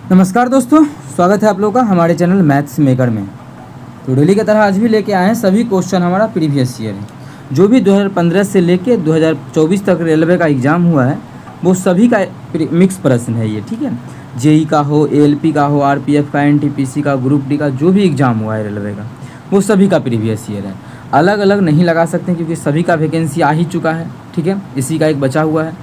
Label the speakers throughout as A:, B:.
A: नमस्कार दोस्तों, स्वागत है आप लोगों का हमारे चैनल मैथ्स मेकर में। तो डेली की तरह आज भी लेके आए हैं सभी क्वेश्चन हमारा प्रीवियस ईयर है। जो भी 2015 से लेके 2024 तक रेलवे का एग्ज़ाम हुआ है वो सभी का मिक्स प्रश्न है ये, ठीक है। जेई का हो, एएलपी का हो, आरपीएफ का, एनटीपीसी का, ग्रुप डी का, जो भी एग्ज़ाम हुआ है रेलवे का वो सभी का प्रीवियस ईयर है। अलग अलग नहीं लगा सकते क्योंकि सभी का वैकेंसी आ ही चुका है, ठीक है। इसी का एक बचा हुआ है,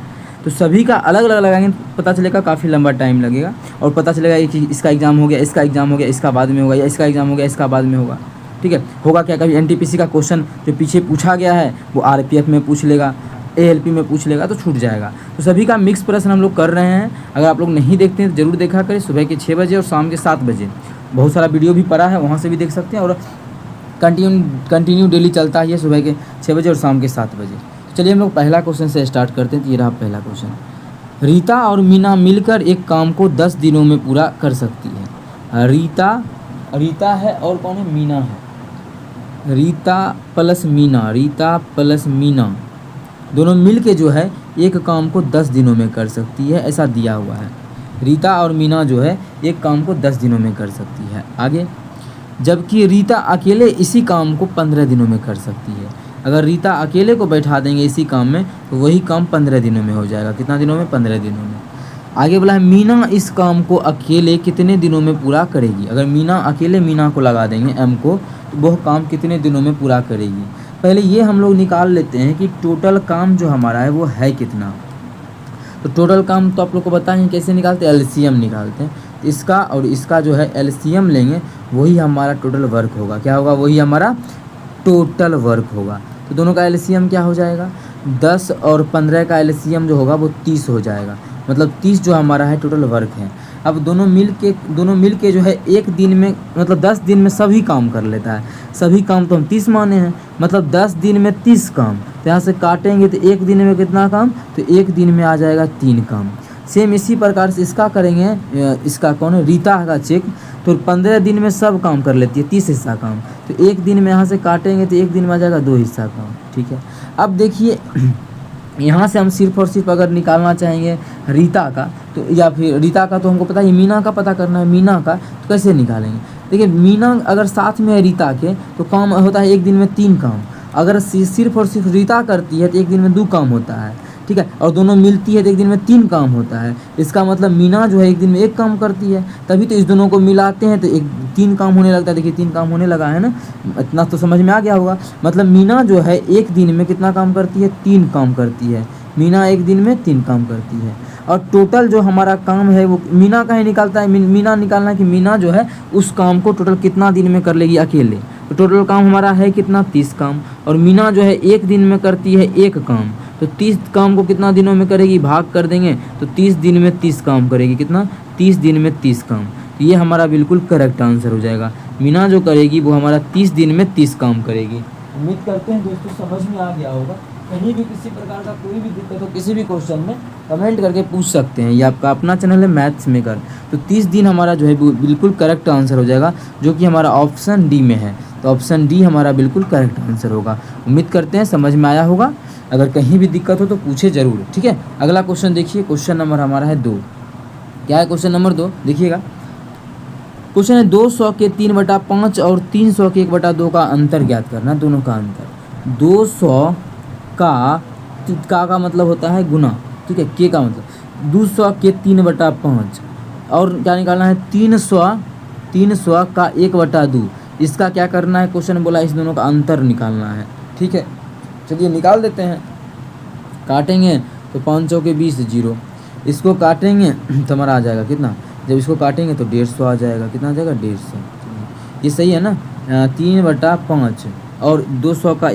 A: तो सभी का अलग अलग लगाएंगे तो पता चलेगा काफ़ी लंबा टाइम लगेगा और पता चलेगा कि इसका एग्ज़ाम हो गया, इसका एग्ज़ाम हो गया, इसका बाद में होगा, या इसका एग्ज़ाम हो गया, इसका बाद में होगा, ठीक है। होगा क्या, कभी एनटीपीसी का क्वेश्चन जो पीछे पूछा गया है वो आरपीएफ में पूछ लेगा, एएलपी में पूछ लेगा, तो छूट जाएगा। तो सभी का मिक्स प्रश्न हम लोग कर रहे हैं। अगर आप लोग नहीं देखते हैं तो ज़रूर देखा करें, सुबह के 6 बजे और शाम के 7 बजे बहुत सारा वीडियो भी पड़ा है, वहाँ से भी देख सकते हैं। और कंटिन्यू डेली चलता है ये, सुबह के 6 बजे और शाम के 7 बजे। चलिए हम लोग पहला क्वेश्चन से स्टार्ट करते हैं। तो ये रहा पहला क्वेश्चन। रीता और मीना मिलकर एक काम को 10 दिनों में पूरा कर सकती है। रीता है और कौन है, मीना है। रीता प्लस मीना दोनों मिल के जो है एक काम को 10 दिनों में कर सकती है, ऐसा दिया हुआ है। रीता और मीना जो है एक काम को 10 दिनों में कर सकती है। आगे, जबकि रीता अकेले इसी काम को 15 दिनों में कर सकती है। अगर रीता अकेले को बैठा देंगे इसी काम में तो वही काम 15 दिनों में हो जाएगा। कितना दिनों में, 15 दिनों में। आगे बोला है मीना इस काम को अकेले कितने दिनों में पूरा करेगी। अगर मीना अकेले मीना को लगा देंगे एम को तो वह काम कितने दिनों में पूरा करेगी। पहले ये हम लोग निकाल लेते हैं कि टोटल काम जो हमारा है वो है कितना। तो टोटल काम तो आप लोग को बताएं कैसे निकालते हैं, एलसीएम निकालते हैं। इसका और इसका जो है एलसीएम लेंगे, वही हमारा टोटल वर्क होगा। क्या होगा, वही हमारा टोटल वर्क होगा। तो दोनों का एलसीएम क्या हो जाएगा, 10 और 15 का एलसीएम जो होगा वो 30 हो जाएगा। मतलब 30 जो हमारा है टोटल वर्क है। अब दोनों मिल के जो है एक दिन में, मतलब 10 दिन में सभी काम कर लेता है। सभी काम तो हम 30 माने हैं, मतलब 10 दिन में 30 काम। तो यहाँ से काटेंगे तो एक दिन में कितना काम, तो एक दिन में आ जाएगा 3 काम। सेम इसी प्रकार से इसका करेंगे, इसका कौन है, रीता का चेक। तो 15 दिन में सब काम कर लेती है, 30 हिस्सा काम। तो एक दिन में यहाँ से काटेंगे तो एक दिन में आ जाएगा 2 हिस्सा काम, ठीक है। अब देखिए यहाँ से हम सिर्फ और सिर्फ अगर निकालना चाहेंगे रीता का, तो या फिर रीता का तो हमको पता है, मीना का पता करना है। मीना का तो कैसे निकालेंगे, देखिए मीना अगर साथ में है रीता के तो काम होता है एक दिन में 3 काम। अगर सिर्फ और सिर्फ रीता करती है तो एक दिन में 2 काम होता है, ठीक है। और दोनों मिलती है तो एक दिन में 3 काम होता है। इसका मतलब मीना जो है एक दिन में 1 काम करती है, तभी तो इस दोनों को मिलाते हैं तो 3 काम होने लगता है। देखिए 3 काम होने लगा है ना, इतना तो समझ में आ गया होगा। मतलब मीना जो है एक दिन में कितना काम करती है, 3 काम करती है। मीना एक दिन में 3 काम करती है। और टोटल जो हमारा काम है वो मीना का ही निकालता है। मीना निकालना है कि मीना जो है उस काम को टोटल कितना दिन में कर लेगी अकेले। तो टोटल काम हमारा है कितना, 30 काम। और मीना जो है एक दिन में करती है 1 काम। तो 30 काम को कितना दिनों में करेगी, भाग कर देंगे तो 30 दिन में 30 काम करेगी। कितना, 30 दिन में 30 काम। तो ये हमारा बिल्कुल करेक्ट आंसर हो जाएगा। मीना जो करेगी वो हमारा 30 दिन में 30 काम करेगी। उम्मीद करते हैं दोस्तों समझ में आ गया होगा। कहीं भी किसी प्रकार का कोई भी दिक्कत हो किसी भी क्वेश्चन में कमेंट करके पूछ सकते हैं। ये आपका अपना चैनल है मैथ्स मेकर। तो 30 दिन हमारा जो है बिल्कुल करेक्ट आंसर हो जाएगा, जो कि हमारा ऑप्शन डी में है। तो ऑप्शन डी हमारा बिल्कुल करेक्ट आंसर होगा। उम्मीद करते हैं समझ में आया होगा। अगर कहीं भी दिक्कत हो तो पूछे ज़रूर, ठीक है। अगला क्वेश्चन देखिए, क्वेश्चन नंबर हमारा है 2। क्या है क्वेश्चन नंबर 2, देखिएगा। क्वेश्चन है 200 के 3/5 और 300 के 1/2 का अंतर ज्ञात करना। दोनों का अंतर, 200 का मतलब होता है गुना, ठीक है। के का मतलब 200 के 3/5 और क्या निकालना है, 300 का 1/2। इसका क्या करना है, क्वेश्चन बोला इस दोनों का अंतर निकालना है, ठीक है। चलिए निकाल देते हैं। काटेंगे तो 5 चौके 20, 0। इसको काटेंगे तो हमारा आ जाएगा कितना, जब इसको काटेंगे तो 150 आ जाएगा। कितना आ जाएगा, 150। ये सही है ना। 3/5 और 300 का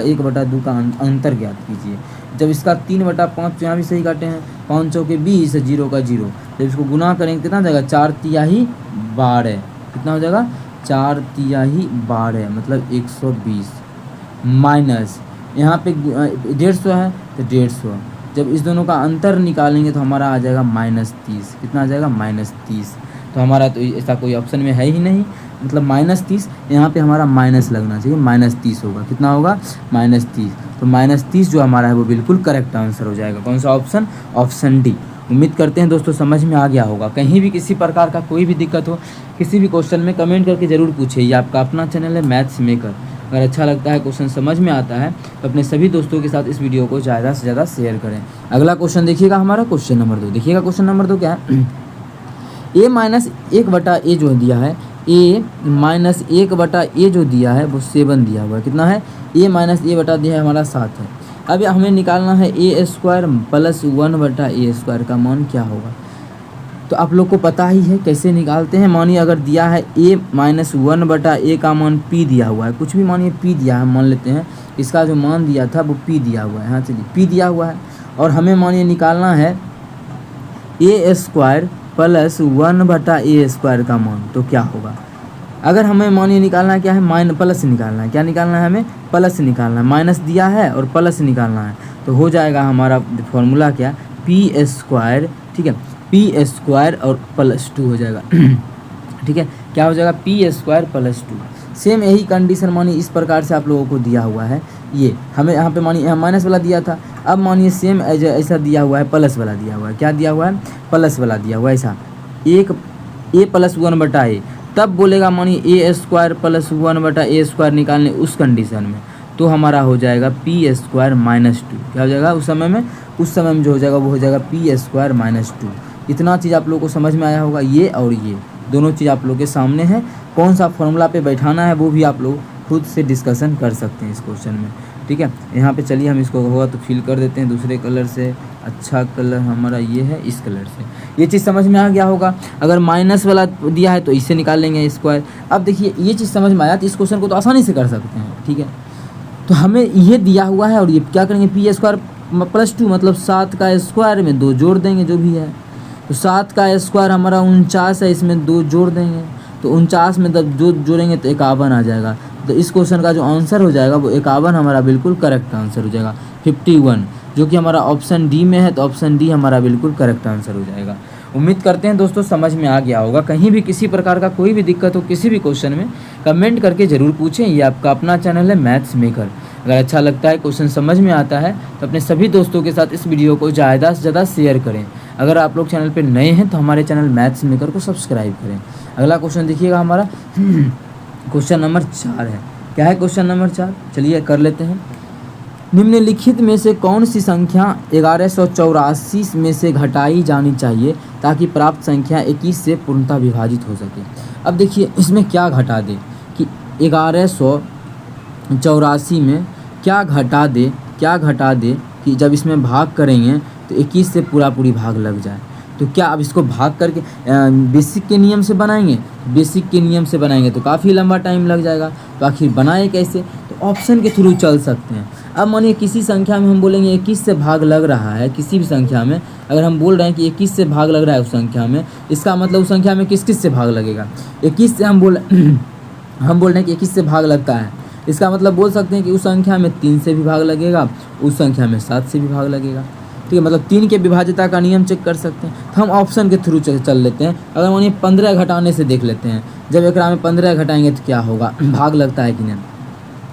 A: 1/2 का अंतर ज्ञात कीजिए। जब इसका 3/5 तो यहाँ भी सही काटे हैं, 5 चौके 20, 0 का 0। जब इसको गुना करेंगे कितना आ जाएगा, 4 तिहाई 12। कितना हो जाएगा, 4 तिहाई 12 मतलब 120 माइनस यहाँ पे 150 है तो 150। जब इस दोनों का अंतर निकालेंगे तो हमारा आ जाएगा -30। कितना आ जाएगा, -30। तो हमारा तो ऐसा कोई ऑप्शन में है ही नहीं, मतलब -30। यहाँ पे हमारा माइनस लगना चाहिए, -30 होगा। कितना होगा, -30। तो -30 जो हमारा है वो बिल्कुल करेक्ट आंसर हो जाएगा। कौन सा ऑप्शन, ऑप्शन डी। उम्मीद करते हैं दोस्तों समझ में आ गया होगा। कहीं भी किसी प्रकार का कोई भी दिक्कत हो किसी भी क्वेश्चन में कमेंट करके ज़रूर पूछिए। ये आपका अपना चैनल है मैथ्स मेकर। अगर अच्छा लगता है, क्वेश्चन समझ में आता है तो अपने सभी दोस्तों के साथ इस वीडियो को ज़्यादा से ज़्यादा शेयर करें। अगला क्वेश्चन देखिएगा हमारा, क्वेश्चन नंबर 2 देखिएगा। क्वेश्चन नंबर 2 क्या है, a माइनस 1/a जो दिया है, a माइनस 1/a जो दिया है वो 7 दिया हुआ है। कितना है, a माइनस a दिया है हमारा 7 है। अब हमें निकालना है a² प्लस 1/a² का मान क्या होगा। तो आप लोग को पता ही है कैसे निकालते हैं। मानिए अगर दिया है a माइनस 1/a का मान p दिया हुआ है, कुछ भी मानिए p दिया है, मान लेते हैं इसका जो मान दिया था वो p दिया हुआ है। हाँ चलिए p दिया हुआ है और हमें मानिए निकालना है a² प्लस 1/a² का मान, तो क्या होगा। अगर हमें मानिए निकालना है क्या है, प्लस निकालना है। क्या निकालना है, हमें प्लस निकालना है। माइनस दिया है और प्लस निकालना है, तो हो जाएगा हमारा फॉर्मूला क्या, p², ठीक है, p² और प्लस 2 हो जाएगा। ठीक है, क्या हो जाएगा, p² प्लस 2। सेम यही कंडीशन मानिए इस प्रकार से आप लोगों को दिया हुआ है। ये हमें यहाँ पे मानिए माइनस वाला दिया था, अब मानिए सेम ऐसा दिया हुआ है, प्लस वाला दिया हुआ है। क्या दिया हुआ है, प्लस वाला दिया हुआ है। ऐसा a प्लस 1/a, तब बोलेगा मानिए a² प्लस 1/a² निकालने उस कंडीशन में, तो हमारा हो जाएगा p² माइनस 2। क्या हो जाएगा उस समय में जो हो जाएगा वो हो जाएगा p² माइनस 2। इतना चीज़ आप लोगों को समझ में आया होगा। ये और ये दोनों चीज़ आप लोग के सामने है। कौन सा फॉर्मूला पे बैठाना है वो भी आप लोग खुद से डिस्कशन कर सकते हैं इस क्वेश्चन में। ठीक है, यहाँ पे चलिए हम इसको होगा तो फिल कर देते हैं दूसरे कलर से। अच्छा कलर हमारा ये है, इस कलर से। ये चीज़ समझ में आ गया होगा। अगर माइनस वाला दिया है तो इससे निकाल लेंगे स्क्वायर। अब देखिए ये चीज़ समझ में आया तो इस क्वेश्चन को तो आसानी से कर सकते हैं। ठीक है, तो हमें ये दिया हुआ है और ये क्या करेंगे, p² प्लस 2 मतलब 7 का स्क्वायर में 2 जोड़ देंगे जो भी है। तो 7 का स्क्वायर हमारा 49 है, इसमें 2 जोड़ देंगे तो 49 में जब जो जोड़ेंगे तो 51 आ जाएगा। तो इस क्वेश्चन का जो आंसर हो जाएगा वो 51 हमारा बिल्कुल करेक्ट आंसर हो जाएगा। 51 जो कि हमारा ऑप्शन डी में है, तो ऑप्शन डी हमारा बिल्कुल करेक्ट आंसर हो जाएगा। उम्मीद करते हैं दोस्तों समझ में आ गया होगा। कहीं भी किसी प्रकार का कोई भी दिक्कत हो किसी भी क्वेश्चन में कमेंट करके ज़रूर पूछें। ये आपका अपना चैनल है मैथ्स मेकर। अगर अच्छा लगता है, क्वेश्चन समझ में आता है तो अपने सभी दोस्तों के साथ इस वीडियो को ज़्यादा से ज़्यादा शेयर करें। अगर आप लोग चैनल पर नए हैं तो हमारे चैनल मैथ्स मेकर को सब्सक्राइब करें। अगला क्वेश्चन देखिएगा हमारा क्वेश्चन नंबर 4 है। क्या है क्वेश्चन नंबर 4, चलिए कर लेते हैं। निम्नलिखित में से कौन सी संख्या 1184 में से घटाई जानी चाहिए ताकि प्राप्त संख्या 21 से पूर्णतः विभाजित हो सके। अब देखिए इसमें क्या घटा दे कि 1184 में क्या घटा दे कि जब इसमें भाग करेंगे तो 21 से पूरी भाग लग जाए। तो क्या अब इसको भाग करके बेसिक के नियम से बनाएंगे, बेसिक के नियम से बनाएंगे तो काफ़ी लंबा टाइम लग जाएगा। तो आखिर बनाए कैसे, तो ऑप्शन के थ्रू चल सकते हैं। अब मानिए किसी संख्या में हम बोलेंगे 21 से भाग लग रहा है, किसी भी संख्या में अगर हम बोल रहे हैं कि 21 से भाग लग रहा है उस संख्या में, इसका मतलब उस संख्या में किस से भाग लगेगा। 21 से हम बोल रहे हैं कि 21 से भाग लगता है, इसका मतलब बोल सकते हैं कि उस संख्या में 3 से भी भाग लगेगा, उस संख्या में 7 से भी भाग लगेगा। ठीक है, मतलब 3 के विभाज्यता का नियम चेक कर सकते हैं। तो हम ऑप्शन के थ्रू चल लेते हैं। अगर मानिए 15 घटाने से देख लेते हैं, जब एकरा में 15 घटाएंगे तो क्या होगा, भाग लगता है कि नहीं।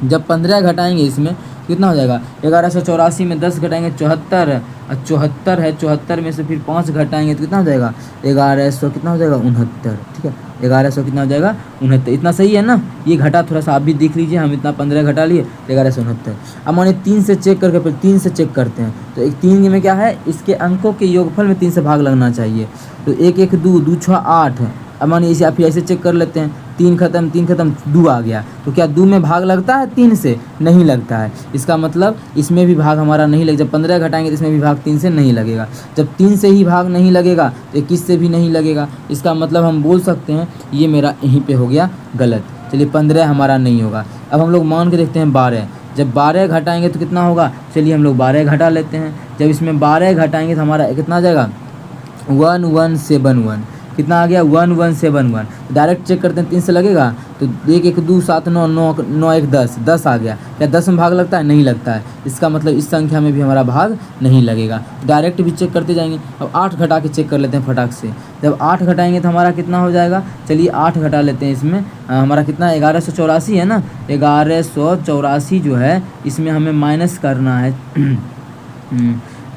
A: जब 15 घटाएंगे इसमें कितना हो जाएगा, 1184 में 10 घटाएंगे 74, और 74 है, 74 में से फिर 5 घटाएंगे तो कितना हो जाएगा 1100, कितना हो जाएगा 69। ठीक है, 1100 कितना हो जाएगा 69। इतना सही है ना। ये घटा थोड़ा सा आप भी देख लीजिए, हम इतना 15 घटा लिए 1169। अब मानिए 3 से चेक करके फिर 3 से चेक करते हैं तो एक 3 में क्या है, इसके अंकों के योगफल में 3 से भाग लगना चाहिए। तो 1 1 2 2 6 8 है। अब मानिए इसे आप ऐसे चेक कर लेते हैं, 3 खत्म 2 आ गया। तो क्या 2 में भाग लगता है 3 से, नहीं लगता है। इसका मतलब इसमें भी भाग हमारा नहीं लगेगा। जब 15 घटाएंगे तो इसमें भी भाग 3 से नहीं लगेगा। जब 3 से ही भाग नहीं लगेगा तो 21 से भी नहीं लगेगा। इसका मतलब हम बोल सकते हैं ये मेरा यहीं पे हो गया गलत। चलिए 15 हमारा नहीं होगा। अब हम लोग मान के देखते हैं 12। जब 12 घटाएंगे तो कितना होगा, चलिए हम लोग 12 घटा लेते हैं। जब इसमें 12 घटाएंगे तो हमारा कितना आ जाएगा 1171। कितना आ गया 1171। डायरेक्ट चेक करते हैं 3 से लगेगा तो 1 1 2 7 9 9 9 1 10 आ गया। क्या 10 में भाग लगता है, नहीं लगता है। इसका मतलब इस संख्या में भी हमारा भाग नहीं लगेगा। डायरेक्ट भी चेक करते जाएंगे। अब 8 घटा के चेक कर लेते हैं फटाक से। जब 8 घटाएंगे तो हमारा कितना हो जाएगा, चलिए 8 घटा लेते हैं। इसमें हमारा कितना 1184 है ना, 1184 जो है इसमें हमें माइनस करना है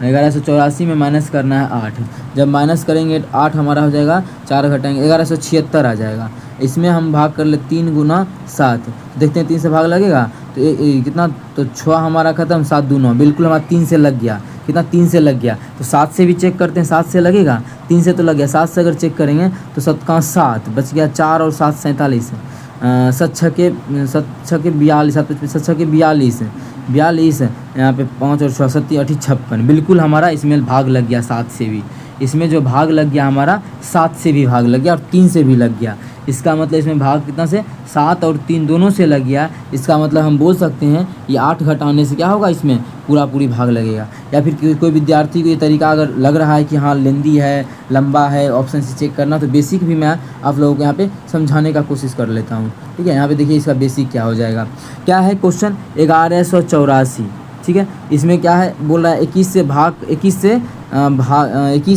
A: 1184 में माइनस करना है 8। जब माइनस करेंगे 8 हमारा हो जाएगा, 4 घटाएंगे 1176 आ जाएगा। इसमें हम भाग कर ले 3 गुना 7, देखते हैं 3 से भाग लगेगा तो कितना, तो 6 हमारा खत्म, 7 2 9, बिल्कुल हमारा 3 से लग गया। कितना, 3 से लग गया। तो 7 से भी चेक करते हैं, 7 से लगेगा, 3 से तो लग गया। 7 से अगर चेक करेंगे तो 7 का 7 बच गया, 4 और 7 47, 7 छः के 42, 7 छः के 42, यहाँ पे 5 और 6 7 8 56, बिल्कुल हमारा इसमें भाग लग गया 7 से भी। इसमें जो भाग लग गया हमारा 7 से भी भाग लग गया और 3 से भी लग गया। इसका मतलब इसमें भाग कितना से, 7 और 3 दोनों से लग गया। इसका मतलब हम बोल सकते हैं ये 8 घटाने से क्या होगा, इसमें पूरी भाग लगेगा। या फिर कोई विद्यार्थी को ये तरीका अगर लग रहा है कि हाँ लेंदी है, लंबा है, ऑप्शन से चेक करना, तो बेसिक भी मैं आप लोगों को यहाँ पे समझाने का कोशिश कर लेता हूँ। ठीक है, यहाँ पे देखिए इसका बेसिक क्या हो जाएगा। क्या है क्वेश्चन, 1184, ठीक है। इसमें क्या है, बोल रहा है 21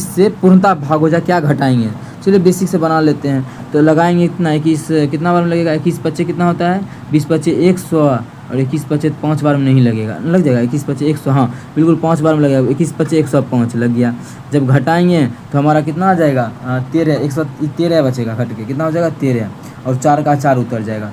A: से पूर्णतः भाग हो जाए, क्या घटाएंगे। चलिए बेसिक से बना लेते हैं। तो लगाएंगे इतना, 21 कितना बार में लगेगा, 21 25 कितना होता है, 20 25 100, और 21 25 5 बार में नहीं लगेगा, लग जाएगा 21 25 100, हाँ बिल्कुल 5 बार में लगेगा, 21 25 105 लग गया। जब घटाएंगे तो हमारा कितना आ जाएगा, 13, 113 बचेगा, घट के कितना हो जाएगा 13, और 4 का 4 उतर जाएगा,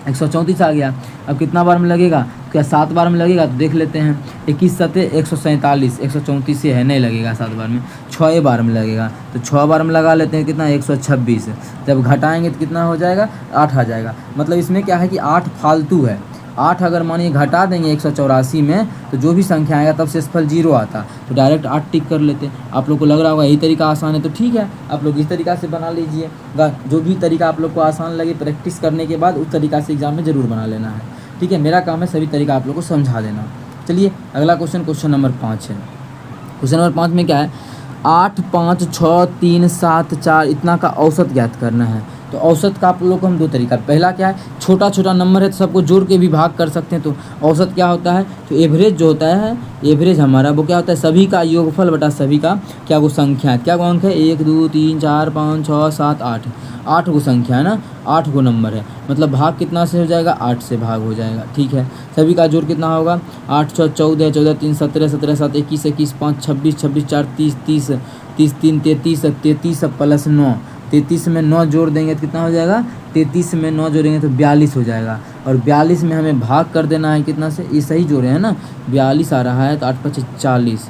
A: 134 आ गया। अब कितना बार में लगेगा, क्या 7 बार में लगेगा, तो देख लेते हैं। 21 7 147, 134 से है, नहीं लगेगा 7 बार में, 6 बार में लगेगा, तो 6 बार में लगा लेते हैं, कितना 126। जब घटाएंगे तो कितना हो जाएगा, 8 आ जाएगा। मतलब इसमें क्या है कि 8 फालतू है। 8 अगर मानिए घटा देंगे 184 में, तो जो भी संख्या आएगा तब शेषफल 0 आता, तो डायरेक्ट 8 टिक कर लेते। आप लोग को लग रहा होगा यही तरीका आसान है, तो ठीक है, आप लोग इस तरीका से बना लीजिएगा। जो भी तरीका आप लोग को आसान लगे, प्रैक्टिस करने के बाद उस तरीका से एग्जाम में ज़रूर बना लेना है। ठीक है, मेरा काम है सभी तरीका आप लोग को समझा देना। चलिए अगला क्वेश्चन नंबर 5 है। क्वेश्चन नंबर 5 में क्या है, 8 5 6 3 7 4 इतना का औसत ज्ञात करना है। तो औसत का आप लोग को हम 2 तरीका, पहला क्या है, छोटा नंबर है तो सबको जोड़ के भी भाग कर सकते हैं। तो औसत क्या होता है, तो एवरेज जो होता है, एवरेज हमारा वो क्या होता है, सभी का योगफल बटा सभी का क्या वो संख्या है, क्या वो अंक है, 1 2 3 4 5 6 7 8, 8 गो संख्या है ना, 8 गो नंबर है। मतलब भाग कितना से हो जाएगा, 8 से भाग हो जाएगा। ठीक है, सभी का जोड़ कितना होगा, 8 6 14 14 3 17 17 7 21 21 5 26 26 4 30 30 30 3 33 33 प्लस 9, 33 में 9 जोड़ देंगे तो कितना हो जाएगा, 33 में 9 जोड़ेंगे तो 42 हो जाएगा। और 42 में हमें भाग कर देना है कितना से, ये सही जोड़े हैं ना, 42 आ रहा है, तो 8 5 40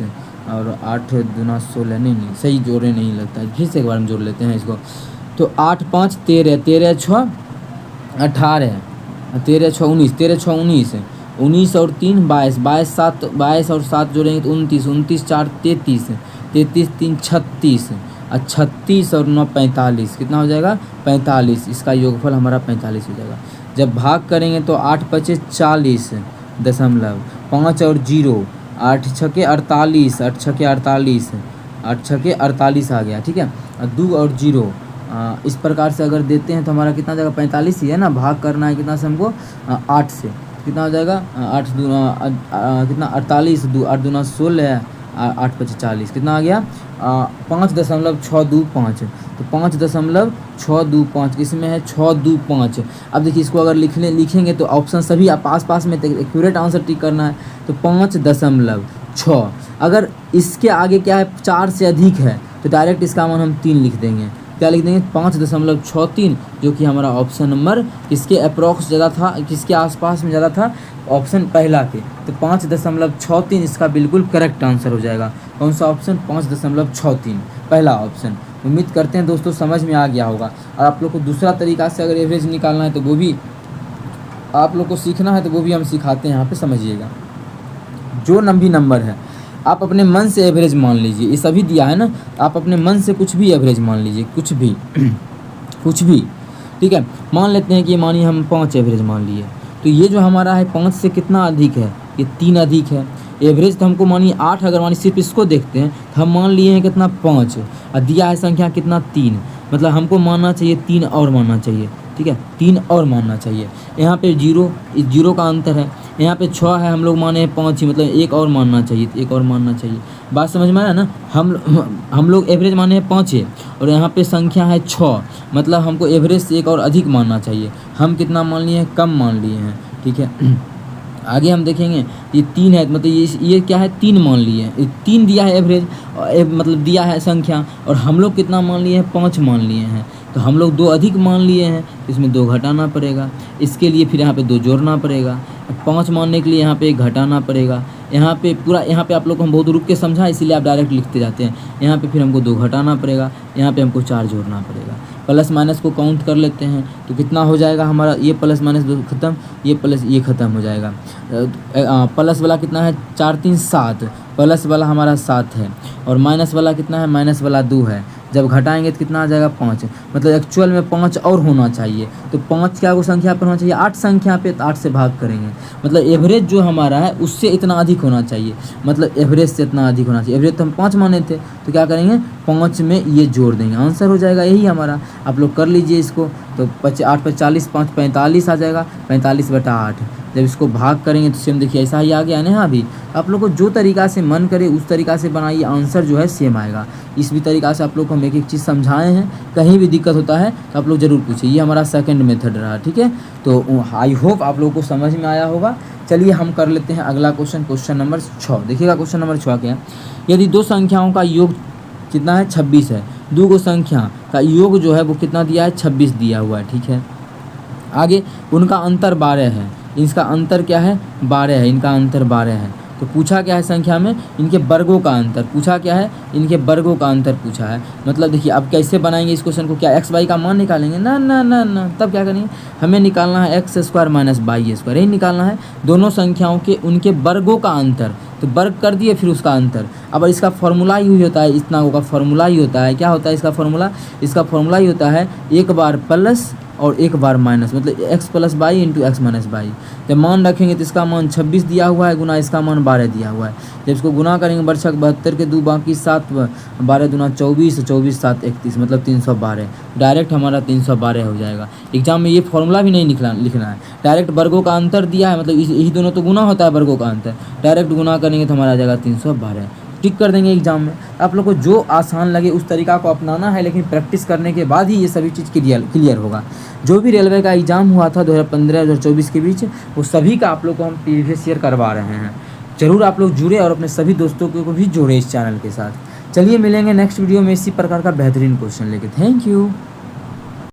A: और 8 दूना 16, नहीं सही जोड़े नहीं लगता है, फिर से एक बार हम जोड़ लेते हैं इसको। तो 8 5 13, 13 6 18, 13 6 19, 13 6 19, 19 और 3 22, 22 और 7 जोड़ेंगे तो 29, 29 4 33, 33 3 36, 36 और 9 45, कितना हो जाएगा 45। इसका योगफल हमारा 45 हो जाएगा। जब भाग करेंगे तो 8 5 40 दशमलव 5 और 0, 8 6 48, 8 6 48, 8 6 48 आ गया। ठीक है, 2 और 0, इस प्रकार से अगर देते हैं तो हमारा कितना जाएगा, 45 ही है ना। भाग करना है कितना से हमको, 8 से, कितना हो जाएगा, 8 कितना 48, 8 दूना 16, 8 5 40, कितना आ गया 5.625। तो 5.625 किसमें है, 625। अब देखिए इसको अगर लिखेंगे तो ऑप्शन सभी आप पास में एक्यूरेट आंसर टिक करना है। तो 5.6, अगर इसके आगे क्या है 4 से अधिक है तो डायरेक्ट इसका मान हम 3 लिख देंगे। क्या लिख देंगे, 5.63, जो कि हमारा ऑप्शन नंबर किसके अप्रॉक्स ज़्यादा था, किसके आसपास में ज़्यादा था, ऑप्शन पहला के। तो 5.63 इसका बिल्कुल करेक्ट आंसर हो जाएगा। कौन सा ऑप्शन, 5.63 पहला ऑप्शन। उम्मीद करते हैं दोस्तों समझ में आ गया होगा। और आप लोग को दूसरा तरीका से अगर एवरेज निकालना है तो वो भी आप लोग को सीखना है, तो वो भी हम सिखाते हैं, यहाँ पे समझिएगा। जो भी नंबर है आप अपने मन से एवरेज मान लीजिए, ये सभी दिया है ना, आप अपने मन से कुछ भी एवरेज मान लीजिए, कुछ भी कुछ भी। ठीक है, मान लेते हैं कि मानिए हम 5 एवरेज मान लिए, तो ये जो हमारा है 5 से कितना अधिक है, ये 3 अधिक है। एवरेज तो हमको मानिए 8, अगर मानिए सिर्फ इसको देखते हैं तो हम मान लिए हैं कितना 5, और दिया है संख्या कितना 3, मतलब हमको मानना चाहिए 3 और मानना चाहिए। ठीक है, 3 और मानना चाहिए। यहाँ पे 0 का अंतर है, यहाँ पे 6 है, हम लोग माने 5 ही, मतलब 1 और मानना चाहिए, 1 और मानना चाहिए। बात समझ में आया ना, हम लोग एवरेज माने हैं 5 है, और यहाँ पे संख्या है 6, मतलब हमको एवरेज से 1 और अधिक मानना चाहिए। हम कितना मान लिए हैं, कम मान लिए हैं। ठीक है, आगे हम देखेंगे ये 3 है, मतलब ये क्या है, 3 मान लिए हैं, 3 दिया है एवरेज, मतलब दिया है संख्या, और हम लोग कितना मान लिए हैं, 5 मान लिए हैं। तो हम लोग 2 अधिक मान लिए हैं, तो इसमें 2 घटाना पड़ेगा, इसके लिए फिर यहाँ पे 2 जोड़ना पड़ेगा, 5 मानने के लिए यहाँ पे 1 घटाना पड़ेगा। यहाँ पे पूरा, यहाँ पे आप लोग को हम बहुत रुक के समझा, इसीलिए आप डायरेक्ट लिखते जाते हैं। यहाँ पे फिर हमको 2 घटाना पड़ेगा, यहाँ पे हमको 4 जोड़ना पड़ेगा। प्लस माइनस को काउंट कर लेते हैं, तो कितना हो जाएगा हमारा, ये प्लस माइनस 2 खत्म, ये प्लस ये ख़त्म हो जाएगा। प्लस वाला कितना है, 4 3 7, प्लस वाला हमारा 7 है, और माइनस वाला कितना है, माइनस वाला 2 है। जब घटाएंगे तो कितना आ जाएगा, 5। मतलब एक्चुअल में 5 और होना चाहिए, तो 5 क्या को संख्या पर होना चाहिए, 8 संख्या पे, तो 8 से भाग करेंगे। मतलब एवरेज जो हमारा है उससे इतना अधिक होना चाहिए, मतलब एवरेज से इतना अधिक होना चाहिए। एवरेज तो हम 5 माने थे, तो क्या करेंगे, 5 में ये जोड़ देंगे, आंसर हो जाएगा यही हमारा। आप लोग कर लीजिए इसको, तो 8 पर 40, 5 45 आ जाएगा, 45/8। जब इसको भाग करेंगे तो सेम देखिए ऐसा ही आ गया ना। अभी आप लोग को जो तरीका से मन करे उस तरीका से बनाइए, आंसर जो है सेम आएगा। इस भी तरीका से आप लोग को हम एक एक चीज़ समझाए हैं, कहीं भी दिक्कत होता है तो आप लोग ज़रूर पूछिए। ये हमारा सेकंड मेथड रहा, ठीक है। तो आई होप आप लोगों को समझ में आया होगा। चलिए हम कर लेते हैं अगला क्वेश्चन, क्वेश्चन नंबर 6। देखिएगा क्वेश्चन नंबर 6 क्या है, यदि 2 संख्याओं का योग कितना है, 26 है। 2 संख्या का योग जो है वो कितना दिया है, 26 दिया हुआ है, ठीक है। आगे उनका अंतर 12 है, इसका अंतर क्या है, 12 है, इनका अंतर 12 है। तो पूछा क्या है संख्या में, इनके वर्गों का अंतर पूछा, क्या है, इनके वर्गों का अंतर पूछा है। मतलब देखिए अब कैसे बनाएंगे इस क्वेश्चन को, क्या एक्स वाई का मान निकालेंगे, ना ना ना ना, तब क्या करेंगे, हमें निकालना है x² - y², यही निकालना है। दोनों संख्याओं के उनके वर्गों का अंतर, तो वर्ग कर दिए फिर उसका अंतर। अब इसका फॉर्मूला ही होता है, इतना का फॉर्मूला ही होता है, क्या होता है इसका फॉर्मूला, इसका फॉर्मूला ही होता है 1 बार प्लस और 1 बार माइनस, मतलब x + y × x - y। जब मान रखेंगे तो इसका मान 26 दिया हुआ है, गुना इसका मान 12 दिया हुआ है। जब इसको गुना करेंगे, बरछक 72 के 2 बाकी 7, 12 दूना 24, 24 7 31, मतलब 312। डायरेक्ट हमारा 312 हो जाएगा। एग्जाम में ये फॉर्मूला भी नहीं लिखना है, डायरेक्ट वर्गों का अंतर दिया है, मतलब यही दोनों तो गुना होता है वर्गों का अंतर, डायरेक्ट गुना करेंगे तो हमारा आ जाएगा 312। टिक कर देंगे एग्जाम में। आप लोग को जो आसान लगे उस तरीका को अपनाना है, लेकिन प्रैक्टिस करने के बाद ही ये सभी चीज़ क्लियर होगा। जो भी रेलवे का एग्ज़ाम हुआ था 2015-2024 के बीच, वो सभी का आप लोग को हम प्रीवियस ईयर करवा रहे हैं। ज़रूर आप लोग जुड़े और अपने सभी दोस्तों को भी जोड़े इस चैनल के साथ। चलिए मिलेंगे नेक्स्ट वीडियो में इसी प्रकार का बेहतरीन क्वेश्चन लेके। Thank you.